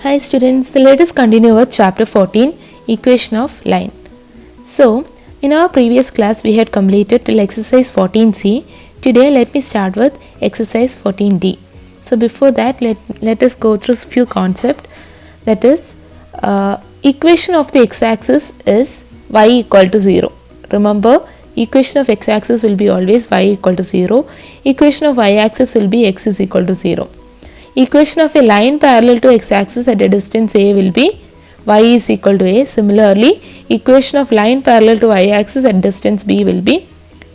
Hi students, so let us continue with chapter 14, equation of line. So, in our previous class we had completed till exercise 14c. Today let me start with exercise 14d. So before that let us go through few concepts. That is, equation of the x-axis is y equal to 0. Remember, equation of x-axis will be always y equal to 0. Equation of y-axis will be x is equal to 0. Equation of a line parallel to x-axis at a distance a will be y is equal to a. Similarly, equation of line parallel to y-axis at distance b will be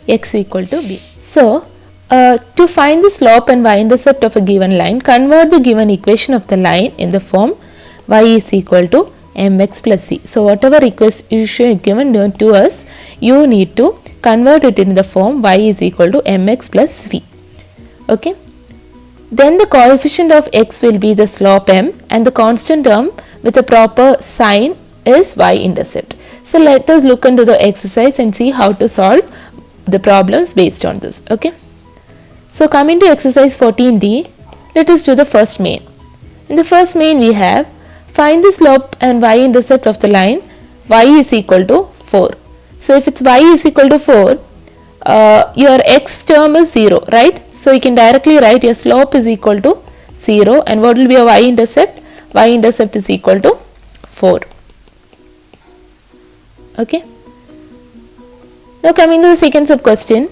x equal to b. So, to find the slope and y-intercept of a given line, convert the given equation of the line in the form y is equal to mx plus c. So, whatever equation given to us, you need to convert it in the form y is equal to mx plus v. Okay. Then the coefficient of x will be the slope m and the constant term with a proper sign is y-intercept. So let us look into the exercise and see how to solve the problems based on this. Okay. So coming to exercise 14d, let us do the first main. In the first main we have find the slope and y-intercept of the line y is equal to 4. So if it's y is equal to 4, your x term is 0, right? So you can directly write your slope is equal to 0 and what will be your y-intercept? Y-intercept is equal to 4. Okay. Now coming to the second sub question,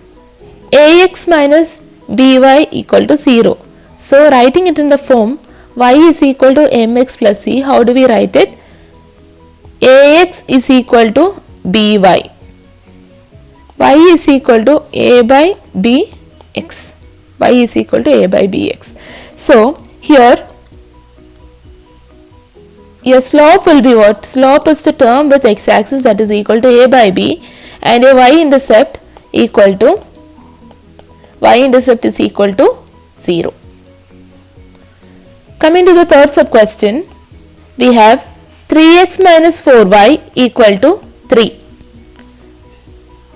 ax minus by equal to 0. So writing it in the form y is equal to mx plus c, how do we write it? Ax is equal to by. Y is equal to a by bx. Y is equal to a by bx. So here your slope will be what? Slope is the term with x-axis that is equal to a by b, and your y-intercept equal to y-intercept is equal to 0. Coming to the third sub question, we have 3x minus 4y equal to 3.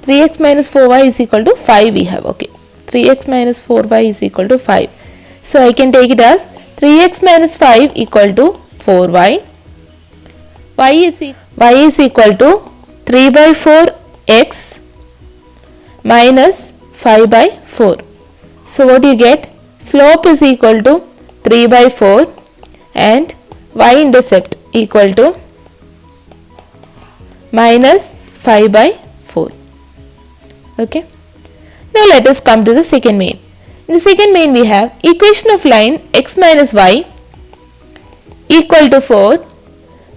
3x minus 4y is equal to 5 we have. Okay. 3x minus 4y is equal to 5. So I can take it as 3x minus 5 equal to 4y. Y is equal to 3 by 4x minus 5 by 4. So what do you get? Slope is equal to 3 by 4 and y-intercept equal to minus 5 by 4. Okay. Now let us come to the second main. In the second main we have equation of line x minus y equal to 4.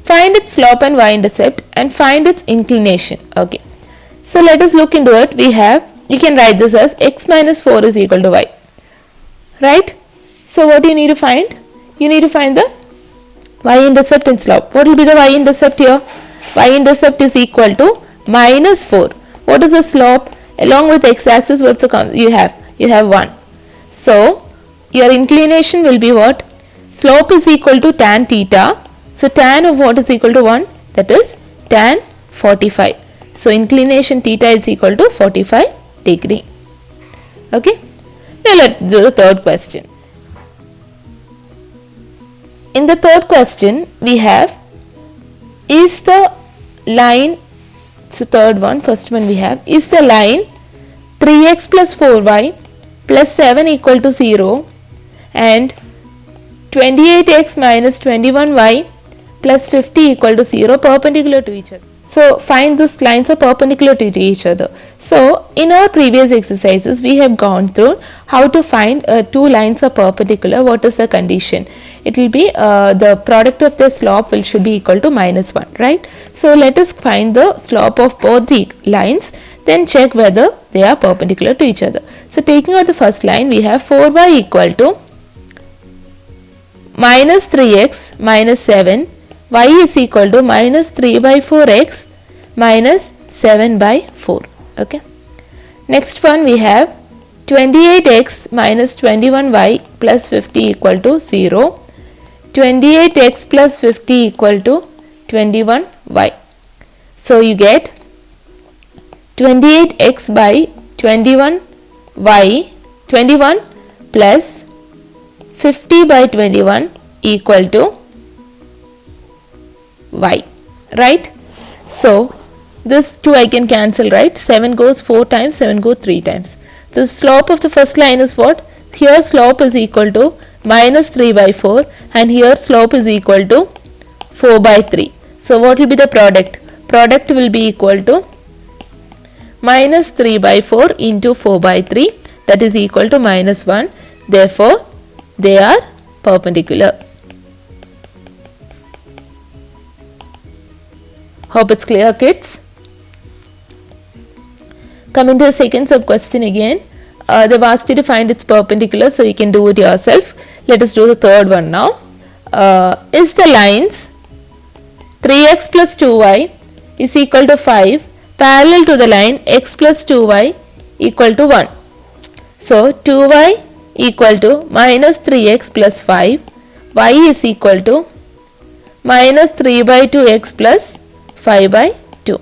Find its slope and y-intercept and find its inclination. Okay. So let us look into it. We have, you can write this as x minus 4 is equal to y. Right. So what do you need to find? You need to find the y-intercept and slope. What will be the y-intercept here? Y-intercept is equal to minus 4. What is the slope? Along with x-axis, what's the you have? You have 1. So your inclination will be what? Slope is equal to tan theta. So tan of what is equal to 1? That is tan 45. So inclination theta is equal to 45 degree. Okay. Now let's do the third question. In the third question, we have is the line, so third one, first one we have, is the line 3x plus 4y plus 7 equal to 0 and 28x minus 21y plus 50 equal to 0 perpendicular to each other. So find these lines are perpendicular to each other. So in our previous exercises we have gone through how to find two lines are perpendicular. What is the condition? It will be the product of the slope should be equal to minus 1, right? So let us find the slope of both the lines, then check whether they are perpendicular to each other. So taking out the first line, we have 4y equal to minus 3x minus 7, y is equal to minus 3 by 4x minus 7 by 4. Okay. Next one we have 28x minus 21y plus 50 equal to 0. 28x plus 50 equal to 21y. So you get 28x by 21y, 21 plus 50 by 21 equal to y, right? So this 2 I can cancel, right? 7 goes 4 times, 7 goes 3 times. The slope of the first line is what? Here slope is equal to minus 3 by 4 and here slope is equal to 4 by 3. So what will be the product? Product will be equal to minus 3 by 4 into 4 by 3, that is equal to minus 1. Therefore, they are perpendicular. Hope it's clear, kids. Coming to the second sub question again. They've asked you to find its perpendicular, so you can do it yourself. Let us do the third one now. Is the lines 3x plus 2y is equal to 5 parallel to the line x plus 2y equal to 1. So 2y equal to minus 3x plus 5, y is equal to minus 3 by 2x plus 5 by 2.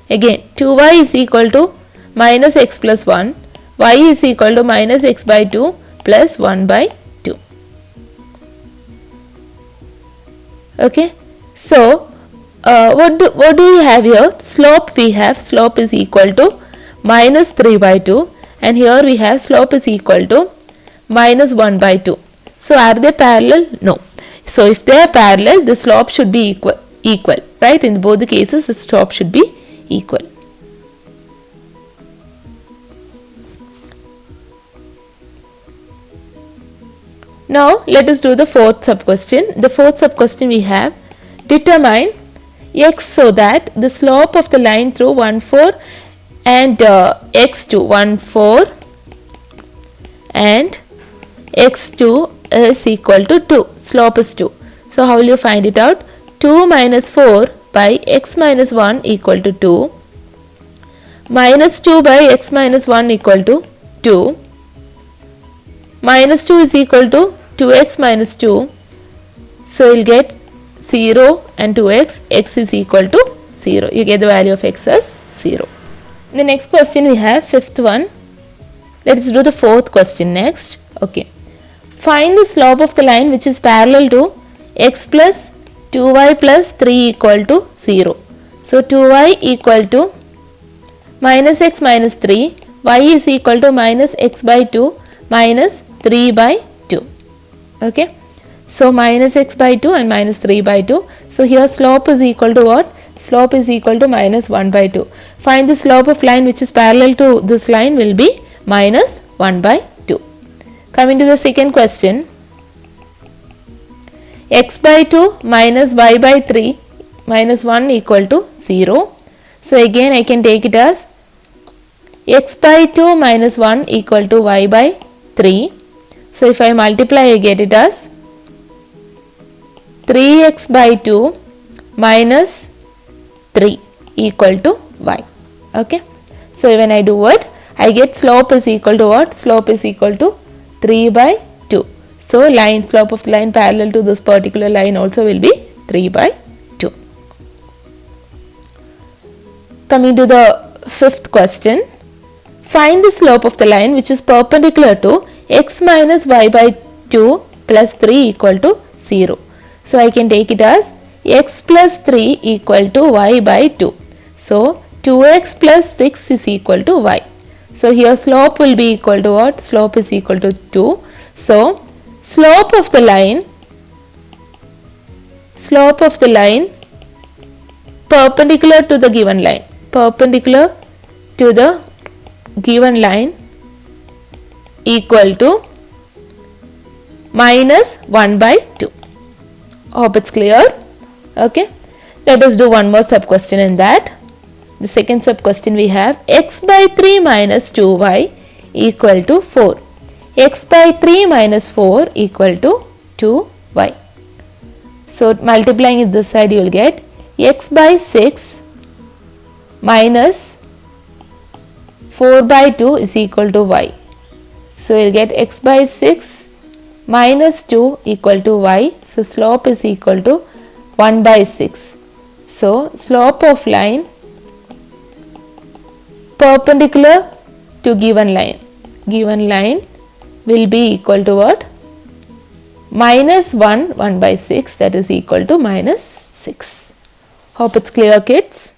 Again 2y is equal to minus x plus 1, y is equal to minus x by 2 plus 1 by 2. Okay, so what do we have here? Slope we have, slope is equal to minus 3 by 2 and here we have slope is equal to minus 1 by 2. So are they parallel? No. So if they are parallel, the slope should be equal, right? In both the cases, the slope should be equal. Now let us do the fourth sub question. The fourth sub question we have, determine x so that the slope of the line through 1 4 and x2 1 4 and x2 is equal to 2. Slope is 2. So how will you find it out? 2 minus 4 by x minus 1 equal to 2, minus 2 by x minus 1 equal to 2, minus 2 is equal to 2x minus 2. So you'll get 0 and 2x, x is equal to 0. You get the value of x as 0. The next question we have, fifth one. Let us do the fourth question next. Okay. Find the slope of the line which is parallel to x plus 2y plus 3 equal to 0. So 2y equal to minus x minus 3, y is equal to minus x by 2 minus 3 by 2. Okay. So minus x by 2 and minus 3 by 2. So here slope is equal to what? Slope is equal to minus 1 by 2. Find the slope of line which is parallel to this line will be minus 1 by 2. Coming to the second question. X by 2 minus y by 3 minus 1 equal to 0. So again I can take it as x by 2 minus 1 equal to y by 3. So if I multiply I get it as 3x by 2 minus 3 equal to y. Okay. So when I do it, I get slope is equal to what? Slope is equal to 3 by 2. So line slope of the line parallel to this particular line also will be 3 by 2. Coming to the fifth question. Find the slope of the line which is perpendicular to x minus y by 2 plus 3 equal to 0. So I can take it as x plus 3 equal to y by 2. So 2x plus 6 is equal to y. So here slope will be equal to what? Slope is equal to 2. So slope of the line perpendicular to the given line. Perpendicular to the given line equal to minus 1 by 2. Hope it's clear. Okay. Let us do one more sub question in that. The second sub question we have x by 3 minus 2y equal to 4. X by 3 minus 4 equal to 2y. So multiplying it this side you will get x by 6 minus 4 by 2 is equal to y. So you will get x by 6 minus 2 equal to y. So slope is equal to 1 by 6. So slope of line perpendicular to given line will be equal to what? Minus 1 by 6, that is equal to minus 6. Hope it's clear, kids.